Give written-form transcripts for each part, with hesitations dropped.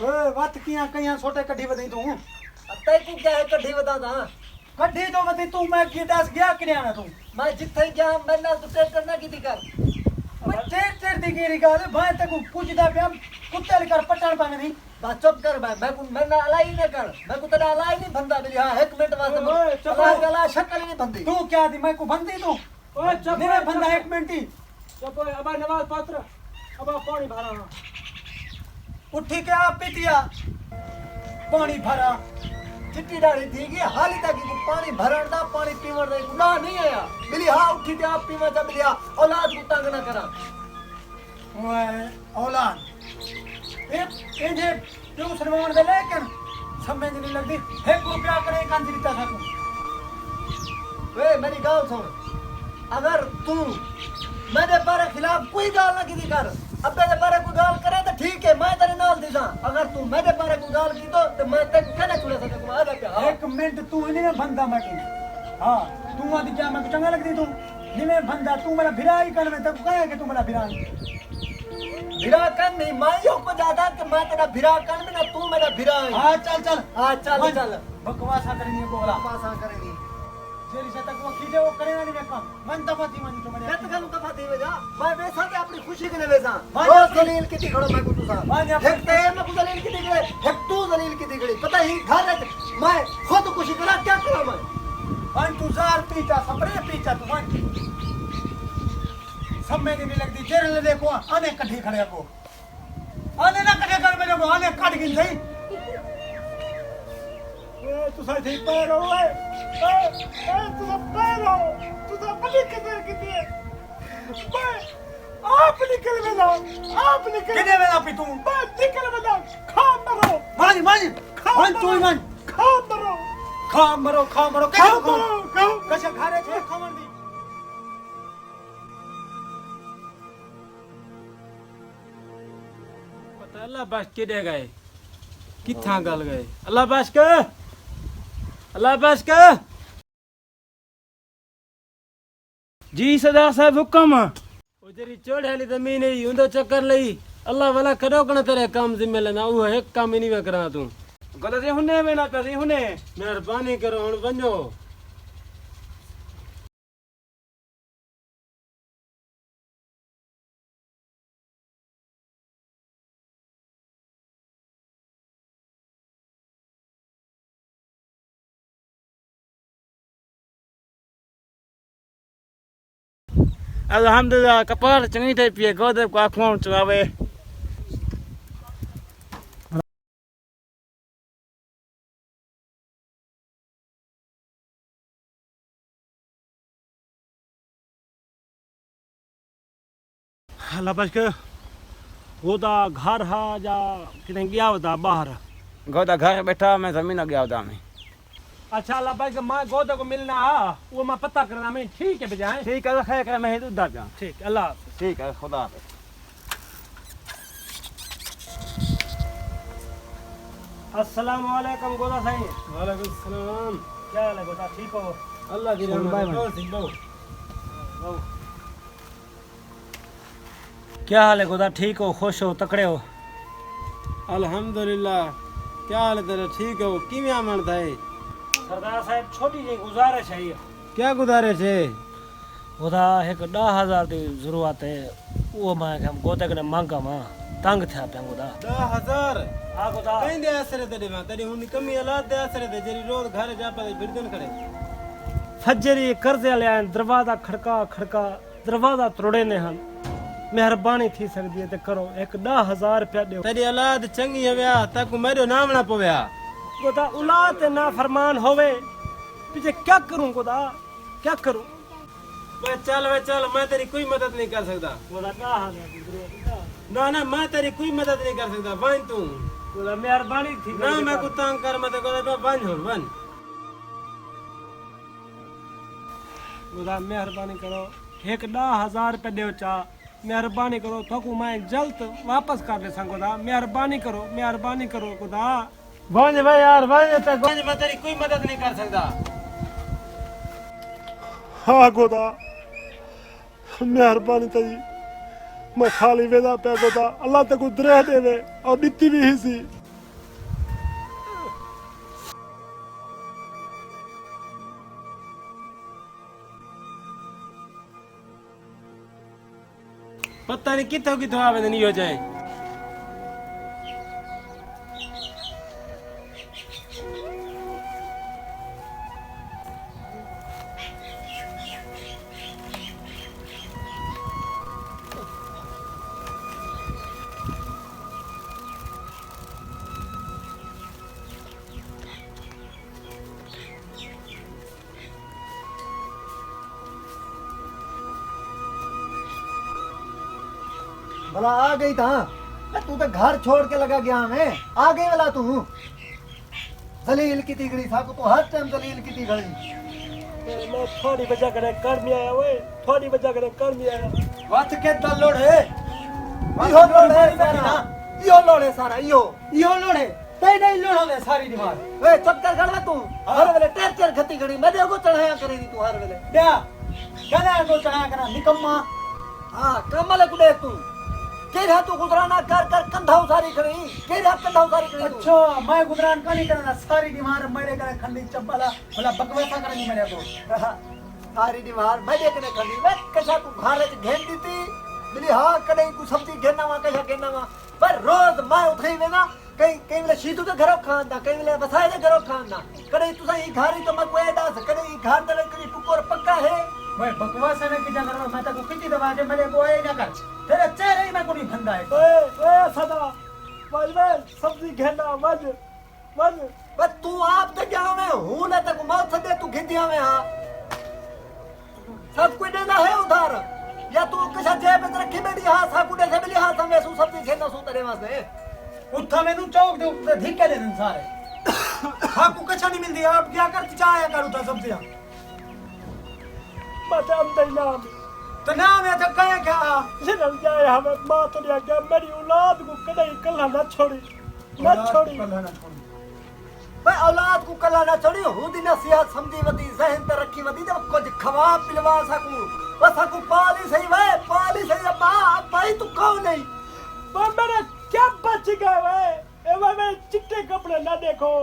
ओए वत किया कईयां छोटे कड्ढी वदई तू तै को क्या है कड्ढी बता दा कड्ढी तो वदई तू मैं की दस गया किन्या तू मैं जिथे गया मैं ना तू टेक करना की कर मैं तेर दी गिरी गाल भाई तक पूछदा पिया कुत्ते कर पटण पावे नहीं बस चुप कर भाई मैं ना अलाई न कर मैं को तेरा अलाई नहीं बंदा मेरी हां एक मिनट ओए, वास्ते चुप अलाई हो। गला शक्ल नहीं बंदी तू क्या दी मैं को बंदी तू ओए चुप नहीं मैं बंदा एक मिनट ही चुप अब नवाज पात्र अब पानी भरा उठी के आप पीतिया पानी भरा चिट्टी डाली थी कि हाली तक को पानी भरण दा पानी पीवण दा गुनाह नहीं आया मिली हां उठी ते आप पीवा जब लिया औलाद को तंग ना करा ओए औलाद ए जे तू सरवान दे लेकिन समझ नहीं लगदी 1 रुपया करे कंजरीता था तू वे मेरी गाल सुन अगर तू मेरे बारे खिलाफ कोई गाल ना की कर अब मेरे बारे कोई गाल करे तो ठीक है मैं तेरे नाल दिसा अगर तू मेरे बारे कोई गाल की तो मैं तेरे कहना चुने सके को आ जा एक मिनट तू नहीं मैं बंदा मैं की हां तू आदि क्या मैं को चंगा लगदी तू नहीं मैं बंदा तू मेरा भिराई कर में तब कहे कि तू मेरा भिराई भिराकन नहीं मैं यो को ज्यादा कि मैं तेरा भिराकन में ना तू मेरा भिरा है हां चल हां चल चल बकवासा करनी को बोला पासा करेगी जेरी से तक वो खीजे वो करेगा नहीं मैं काम मन तफाती मन तो मेरे मैं तो दफा दे जा मैं वैसा के अपनी खुशी के लिए वैसा हाँ, ओ हाँ। जलील की दिखड़ो मैं को तू सा हाँ, हाँ। एक ते मैं को जलील की दिखड़े एक तू जलील की दिखड़ी पता ही घर है मैं खुद खुशी करा क्या करा मैं मन तू जार पीता सपरे पीता तू मन सब में नहीं लगती जेर ले देखो आने कठी खड़े को आने ना कठे कर मेरे को आने काट गिन सही ए तू सही ठीक पैरो ओए ए तू सब पैरो तू सब बड़ी किधर किती है मैं आप निकल मेला आप निकल किने मेला पी तू मैं निकल मेला खा मरो मान तू मान खा मरो कैसे खा रहे थे खमन दी पता अल्लाह बस किधर गए किथा गल गए अल्लाह बस के जी सदा साहब हुक्म ओ जरी चढ़ाली जमीन है उंदो चक्कर लई अल्लाह वाला करो कण तेरे काम जिम्मे लेना वो एक काम ही नहीं वे करा तू गल जे हुने में ना पैसे हुने मेहरबानी करो हुन वञो अल्हम्दुलिल्लाह कपाल चंगी थे पिए गोदे को आंखों चुआवे अल्लाह बस के गोदा घर हा जा किने गया होता बाहर गोदा घर बैठा मैं जमीन गया होता मैं अच्छा अल्लाह बस के मैं गोदे को मिलना हा वो मैं पता करना मैं ठीक है बजाए ठीक है खैर कर मैं उधर जा ठीक अल्लाह हाफ़िज़। ठीक है खुदा हाफिज़ अस्सलाम वालेकुम गोदा साईं वालेकुम सलाम क्या हाल है गोदा ठीक हो अल्लाह की रहमत है ठीक हो क्या हाल है गोदा ठीक हो खुश हो तकड़े हो अल्हम्दुलिल्लाह क्या हाल है तेरा ठीक हो किव्या मन था सरदार साहब छोटी जी गुजारिश है क्या गुजारिश है गोदा एक 10,000 की जरूरत है वो मैं हम गोदा के मांगा मां तंग था पे गोदा 10,000 हां गोदा कहीं दे असरे तेरे मां तेरी हुन कमी औलाद दे असरे ते जेरी रोज घर जा पे बिरदन खड़े फजरी कर्जे वाले आए दरवाजा खड़का दरवाजा तोड़े ने हम मेहरबानी थी सकदी है ते करो एक 10,000 रुपया दो तेरी औलाद चंगी हव्या तक मेरो नाम ना पव्या गोदा औलाद ते ना फरमान होवे पीछे क्या करूं गोदा क्या करूं वे चल मैं तेरी कोई मदद नहीं कर सकता गोदा ना ना ना मैं तेरी कोई मदद नहीं कर सकता बन तू गोदा मेहरबानी थी ना मैं को तंग कर मत को बन हो बन गोदा मेहरबानी करो एक 10,000 रुपया दो चा मेहरबानी करो थोकू मैं जल्द वापस कर ले गोदा मेहरबानी करो गोदा बन भाई यार बन मैं तेरी कोई मदद नहीं कर सकता हाँ गोदा मेहरबानी तेरी मैं खाली वेदा पे गोदा अल्लाह ते को दरह देवे और दित्ती भी ही सी पता नहीं कितों कितों आवे नहीं हो जाए। भला आ गई था तू तो घर छोड़ के लगा गया मैं आ गई वाला तू जलील की तिगड़ी था तो हर टाइम जलील की तिगड़ी मैं थोड़ी वजह करे कर नहीं आया ओए थोड़ी वजह करे कर नहीं आया वत के दलोड़ है इहो लोड़ है सारा इहो लोड़ है सारा इहो लोड़ है ते नहीं लोड़े सारी दिमाग वे चक्कर कर तू हर वेले टेंशन खती घड़ी मैं देखो चढ़ाया करेगी तू हर वेले क्या कहना को चढ़ाया करा निकम्मा हां कमल कुडे तू केरा तू गुजराना कर कर कंधा उसारी खड़ी केरा कंधा उसारी खड़ी तू अच्छा मैं गुजरान का नहीं करना सारी दीवार मेरे करे खंडी चप्पला भला बकवासा करेंगी मेरे को सारी दीवार मैं देखने खड़ी मैं कैसा तू घारे च घेन दी थी मिली हां कदे तू सब्जी घेना वा कैसा घेना वा पर रोज मैं उठई वे ना कहीं कहीं वेले शीतू के घरों खांदा कहीं वेले वसाए के घरों खांदा कदे तू सही घारी तो मैं कोई डास कदे ई घर दे कहीं टुकोर पक्का है मैं बकवास है कि जगह में मैं तो कितनी दबा के मेरे को आए ना कर तेरे चेहरे ही मैं को नहीं भंदा है ओए सदा वज में सब्जी घेना वज बस तू आप तो क्या में हूं ना तक मौत सदे तू घिंदिया में हां सब कोई देना है उधार या तू कशा जेब में रखी बैठी हां सब कुछ से मिली हां समय सु सब्जी घेना सु तेरे वास्ते उठा मैनू चौक दे ऊपर धिक्के दे दिन सारे हां को कछा नहीं मिलदी आप क्या कर चाया कर उठा सब्जियां बदाम दे नाम तो नाम है तो कहे क्या जिनल जाए हमें मां तो या क्या मेरी औलाद को कदे कल्ला ना छोड़ी मैं औलाद को कला ना छोड़ी हूं दी नसीहत समझी वदी जहन ते रखी वदी जब कुछ खवा पिलवा सकूं बस को पाली सही अब्बा भाई तू कौन नहीं वो मेरा क्या बच गया वे ए मैं चिट्टे कपड़े ना देखो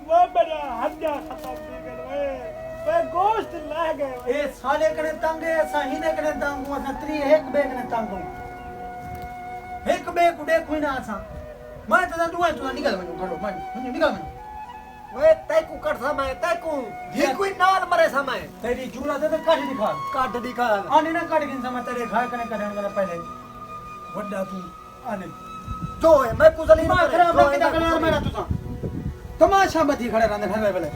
वो मेरा हड्डियां खत्म हो गए वे गोश्त ले गए ए साले कने तंगे सहीने कने तंगू असा त्री एक बे कने तंगू एक बे को देखो ना असा मैं तो दुआ तो निकल मैं खड़ो मैं निकल मैं वे तै को कर समय तै को ये कोई नाल मरे समय तेरी जूला दे काट दिखा आने ना काट गिन समय तेरे घाय कने करन वाला पहले वड्डा तू आने जो है मैं कुजली मां खराब ना किदा कनार मेरा तुसा तमाशा मती खड़े रहंदे घर वाले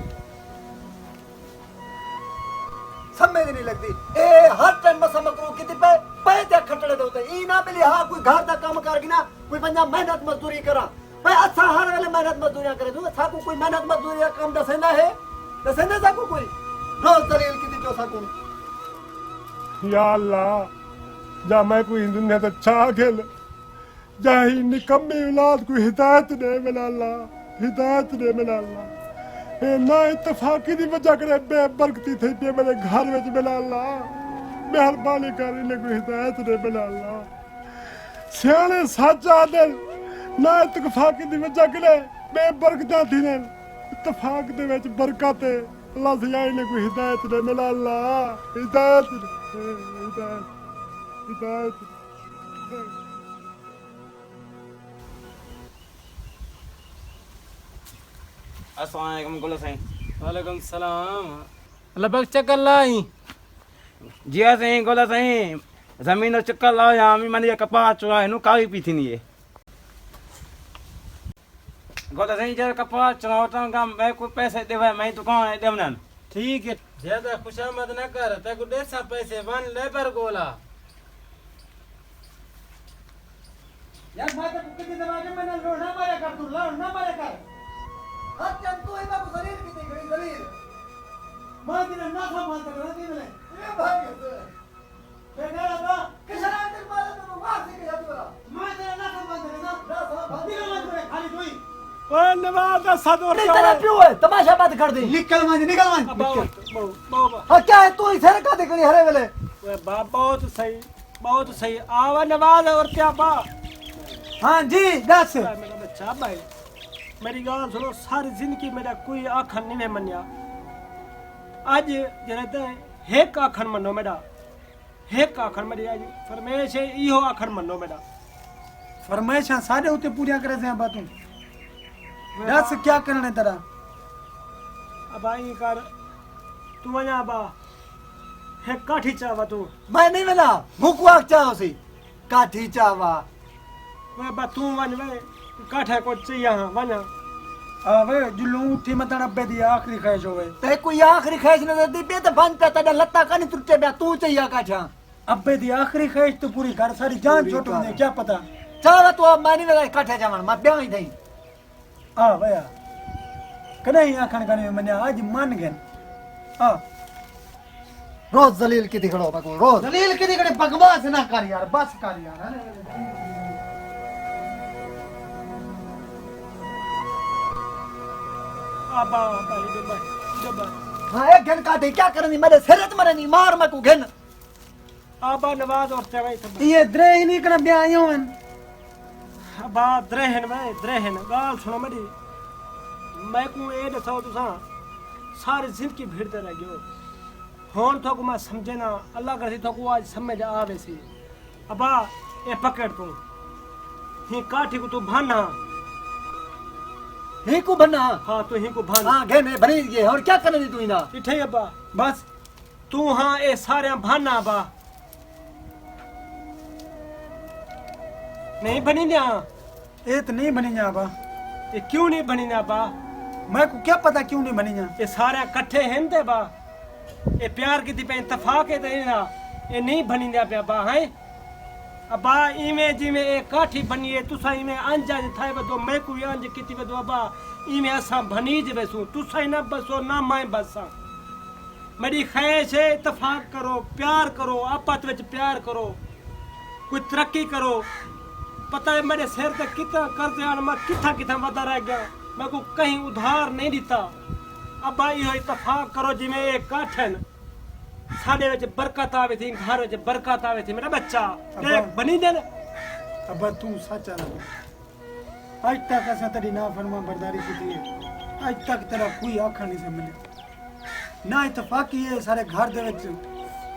समझ नहीं लगती ए हर टाइम में समकरू किते पे पैसे खटड़े दोते ई ना मिली हां कोई घर दा काम कर गिना कोई बंदा मेहनत मजदूरी करा भाई अच्छा हर वेले मेहनत मजदूरी करे तू साकू कोई मेहनत मजदूरी का काम दसेना है दसेना साकू कोई रोज दलील किते जो साकू या अल्लाह जा मैं कोई दुनिया तो छा खेल जा ही निकम्मी औलाद को हिदायत दे मिला अल्लाह हिदायत दे मिला अल्लाह ए ना इत्तेफाकी दी वजह करे बेबरकती थई पे मेरे घर विच मिला अल्लाह मेहरबानी कर इन्हें को हिदायत दे मिला अल्लाह सियाने सच आदल ना इत्तेफाकी दी वजह करे बेबरकता थी ने इत्तेफाक दे विच बरकत है अल्लाह से इन्हें को हिदायत दे मिला अल्लाह हिदायत हिदायत अस्सलाम वालेकुम गुल साईं वालेकुम सलाम अल्लाह बक चक्कर लाई जी साईं गुल साईं जमीन और चक्कर लाओ या मी माने कपास चुआ है नु काई पी थी नहीं गुल साईं जरा कपास चुआता का मैं को पैसे देवा मैं दुकान है देवनन ठीक है ज्यादा खुशामद न कर ते को देसा पैसे वन लेबर गोला यार मैं तो कितनी दबा के मैंने लोना मारे कर तू ना मारे कर हर टाइम तू इमा को शरीर किते गई दलील मैं तेरे ना मान कर रहा थी मैंने ए भाई बेटा ना किसरा अंदर मारे तो मार दे गया तू मैं तेरे ना मान कर ना ना सब निकल मत करे खाली तू ही ओए नवाज दा सदर नहीं तेरा क्यों है तमाशा मत कर दे निकल मान बाबा हां क्या है तू इधर का देखनी हरे वेले ओए बाबा बहुत सही आवा नवाज और क्या बा हां जी दस मेरा बच्चा भाई मेरी गाल सुनो सारी जिंदगी मेरा कोई आखन नहीं मन्या आज जरा ते एक आखन मनो मेरा एक आखर मेरी आज फरमाइश है इहो आखर मनो मेरा फरमाइशां साढ़े उते पूरियां करे से बातूं दस क्या करने तेरा अब आई कर तू वना बा है काठी चावा तू मैं नहीं मिला मुकुआक चाहो सी काठी चावा मैं बा तू वन वे काठा को चाहिए वना वे जुलू उठी मतन अब्बे दी आखिरी ख्वाहिश होवे ते कोई आखिरी ख्वाहिश न दी पे ते बंद पे तेरा लत्ता कनी टूटे बया तू चाहिए काठा अब्बे दी आखिरी ख्वाहिश तो पूरी कर सारी जान छोड़ दे क्या पता चावा तू अब मैं नहीं मिला काठा जावन मैं ब्याह ही दई आ भैया कदई आखन कने मने आज मान गए आ रोज जलील की दिखड़ो बको रोज जलील की दिखड़े बकवास ना कर यार बस कर यार आबा भाई जब हां एक घन काटे क्या करनी मेरे सिरत मरनी मार मैं को घन आबा नवाज और चवाई सब ये द्रे ही नहीं कर ब्याह आयो हन आबा द्रेहन गाल सुनो मेरी मैं को ए दसो तुसा सारी जिंदगी भिड़ते रह गयो होन तो को मैं समझे ना अल्लाह करती तो को आज समझ आवे सी अबा ए पकड़ तू ही काठी को तू भाना ही को बना हाँ तू ही को भाना हां घने भरी ये और क्या करनी तू इना इठे अबा बस तू हाँ ए सारे भाना अबा नहीं बनी ना ए तो नहीं बनी जा बा ये क्यों नहीं बनी ना बा मैं को क्या पता क्यों नहीं बनी जा ये सारे इकट्ठे हैं ते बा ये प्यार की पे इत्तेफाक है ते ना ये नहीं बनी ना पे बा है अबा इमे जिमे एक काठी बनी है तुसा इमे अंजा थाए बदो मैं को अंज किति बदो अबा इमे असा बनी जे बेसू तुसा ना बसो ना मैं बसा मेरी ख्वाहिश है इत्तेफाक करो प्यार करो आपस में प्यार करो कोई तरक्की करो पता है मेरे सिर ते कितना कर्ज आन मैं किथा वधा रह गया मैं को कहीं उधार नहीं दिता अब यो इत्तेफाक करो जिमें एक काठन साडे विच बरकत आवे थी घर विच बरकत आवे थी मेरा बच्चा देख बनी देन अब तू सच्चा लगा आज तक असा तेरी ना फरमा बरदारी की है आज तक तेरा कोई आखा नहीं से मिले ना इत्तेफाकी है सारे घर दे विच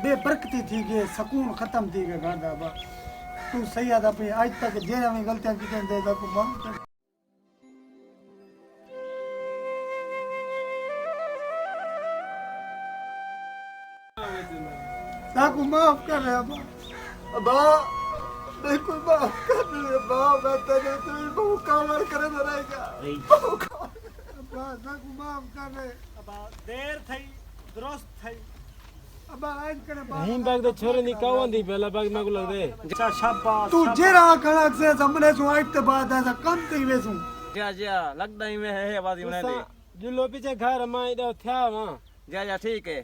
बेबरकती थी गए सुकून खत्म थी गया घर दा बा तू सही आदा पे आज तक जेरा में गलतियां की दे दा को माफ कर ताको माफ कर रे अबा देखो माफ कर रे अबा मैं तेरे तो बहु कामर करे न रहेगा अबा ताको माफ कर रे अब देर थई दुरुस्त थई अबा आज करे नहीं बाग तो छोरे निकावन दी पहला बाग मैं को लग दे अच्छा शाबाश तू जेरा खड़क से सामने सु आज ते बात है कम ते वेसु जा लगदा ही में है आवाज बना दे जुलो पीछे घर मां इधर थया वहां जा ठीक है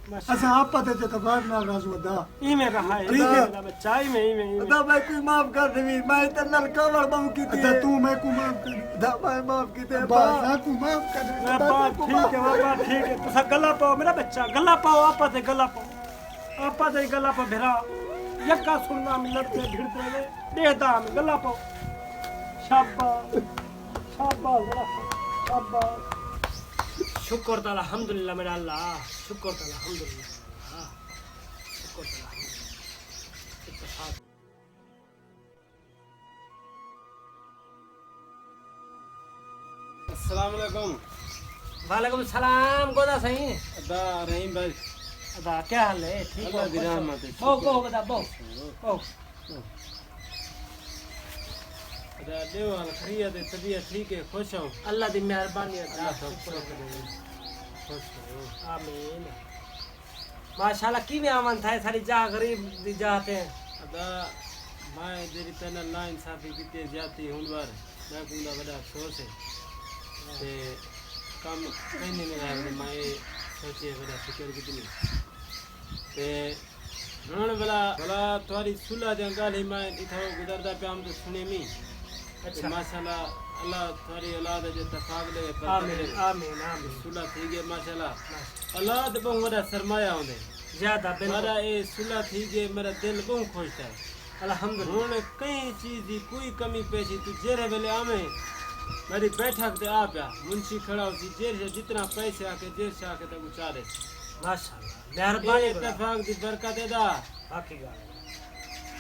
असा आप पते ते तो बात ना राजू दा इमे रहा है ठीक है। मेरा बच्चा इमे अदा मैं कोई माफ कर देवी मैं तन्नल कावड़ बहु की थी अदा तू मैं को माफ कर दा मैं माफ की थे अबा ताको माफ कर रे बात ठीक है बाबा ठीक है तुसा गला पाओ मेरा बच्चा गला पाओ आपा ते गला पाओ भेरा यक्का सुनना मिलते भिड़ते वे देदा में गला पाओ शाबाश शाबाश शुक्र ताला अल्हम्दुलिल्लाह मेरा अल्लाह शुक्र ताला अल्हम्दुलिल्लाह शुक्र ताला इत्तेफाक अस्सलाम वालेकुम वालेकुम सलाम गोदा सही अदा रहीम भाई अदा क्या हाल है ठीक अल्लाह दी रहमत है बो बता बो अदा देवाल खरिया दे तबीयत ठीक है खुश हूं अल्लाह दी मेहरबानी अल्लाह अदा सब खुश हो आमीन माशाल्लाह की में आमन था सारी जा गरीब दी जाते हैं अदा मैं तेरी तना ना इंसाफी किते जाती हुन बार मैं कुंदा बड़ा अफसोस है ते काम कहने में आया मैं सोचे बड़ा फिक्र कितनी ते हुन भला तुम्हारी सुला दे गाल मैं इथो गुजरदा पे हम तो सुने मी अच्छा माशाल्लाह अल्लाह तुम्हारी औलाद जे तफाक दे आमीन आमीन आमीन सुला थी गए माशाल्लाह औलाद बहुत बड़ा सरमाया होंदे ज्यादा मेरा ये सुला थी गए मेरा दिल बहुत खुश है अल्हम्दुलिल्लाह हुन कई चीज दी कोई कमी पेशी तू जेरे वेले आवे मेरी बैठक ते आ पिया मुंशी खड़ा होसी जेर से जितना पैसे आके जेर से आके तक उचारे माशाल्लाह मेहरबानी इत्तेफाक दी बरकत है दा बाकी गाल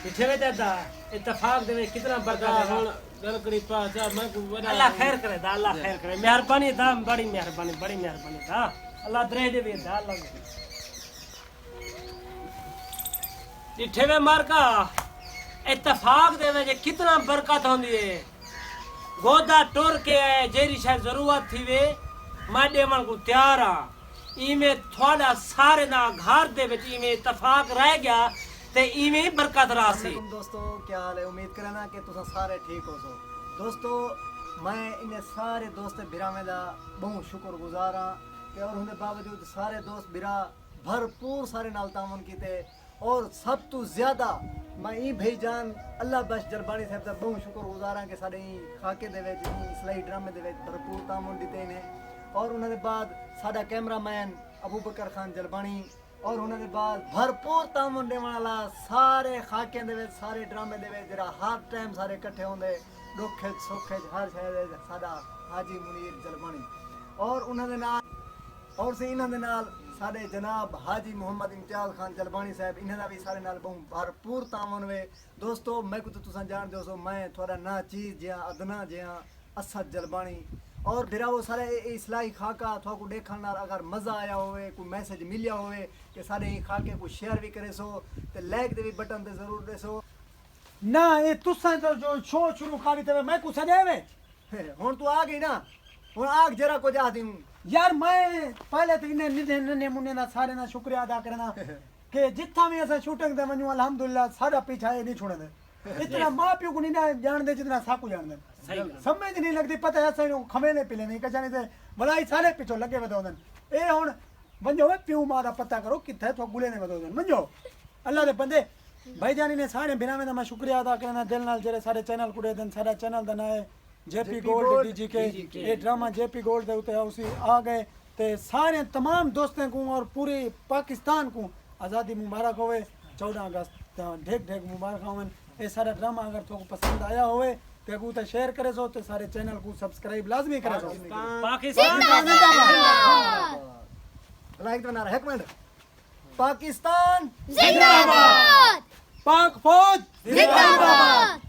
किथे वे दादा इत्तेफाक दे में कितना बरकत है हुन गलकड़ी पाचा मैं को वडा अल्लाह खैर करे दा अल्लाह खैर करे मेहरबानी दा बड़ी मेहरबानी दा अल्लाह दरे दे दा अल्लाह जिठे वे मार का इत्तेफाक दे में कितना बरकत होंदी है गोदा टोर के जेरी शायद जरूरत थी वे मैं देवन को तैयार हां इमे थोड़ा सारे ना घर दे विच इमे इत्तेफाक रह गया ते इमे बरकत रासी वालेकुम दोस्तों, क्या हाल है? उम्मीद करना कि तुम सारे ठीक हो सो। दोस्तों मैं इन्हें सारे दोस्त बिरामे दा बहुत शुक्रगुजार हाँ कि और उनके बावजूद सारे दोस्त बिरा भरपूर सारे नाल तामन कीते और सब तो ज्यादा मैं ई भाईजान अल्लाह बख्श जरबानी साहब दा बहुत शुक्रगुजार हाँ कि साडे ई खाके दे विच इस्लाही ड्रामे दे विच भरपूर तामन दिते ने और उन्होंने बाद साडा कैमरामैन अबू बकर खान जलबानी और उन्होंने बाद भरपूर तामन देने वाला सारे खाके दे विच सारे ड्रामे दे विच जरा हर टाइम सारे इकट्ठे होंदे दुखे सुखे हर शहर साडा हाजी मुनीर जलबानी और उन्होंने नाल और से इन्हां दे नाल साडे जनाब हाजी मोहम्मद इम्तियाज खान जलबानी साहब इन्हां दा भी सारे नाल बहुत भरपूर तामन वे। दोस्तों मैं को तुसां जान दो सो मैं थोड़ा ना चीज जिया अदना जिया असद जलबानी और फिर वो सारे इस्लाही खाका थोड़ा को देखने नाल अगर मज़ा आया होवे कोई मैसेज मिलिया होवे कि सारे ही खाके को शेयर भी करे सो ते लाइक दे भी बटन ते जरूर दे सो ना ये तुसा तो जो शो शुरू करी ते मैं कुछ देवे हुन तू आ गई ना हुन आग जरा को जा दूं यार मैं पहले तो इन्हें निधे नन्हे मुन्ने ना सारे ना शुक्रिया अदा करना कि जितना भी ऐसा शूटिंग दे वनु अल्हम्दुलिल्लाह सारा पीछा नहीं छोड़े दे इतना माँ प्यो को नहीं ना जान दे जितना साकू जान दे समझ नहीं लगती पता है ऐसा खमेले पिले नहीं कचाने से भलाई सारे पिछो लगे वदोदन ए हुन वंजो प्यो मां दा पता करो किथे तो गुले ने वदोदन मंजो अल्लाह दे बंदे भाईजानी ने सारे बिना में मैं शुक्रिया अदा करना दिल नाल जेरे सारे चैनल कुड़े दिन सारा चैनल दा ना है जेपी गोल्ड डीजी के ये ड्रामा जेपी गोल्ड दे उते उसी आ गए ते सारे तमाम दोस्तों को और पूरे पाकिस्तान को आज़ादी मुबारक होवे 14 अगस्त ढेक ढेक मुबारक होवन। ये सारा ड्रामा अगर तो पसंद आया होवे ते को शेयर करे सो तो सारे चैनल को सब्सक्राइब लाजमी करे सो। पाकिस्तान लाइक बना रहा 1 मिनट पाकिस्तान जिंदाबाद पाक फौज जिंदाबाद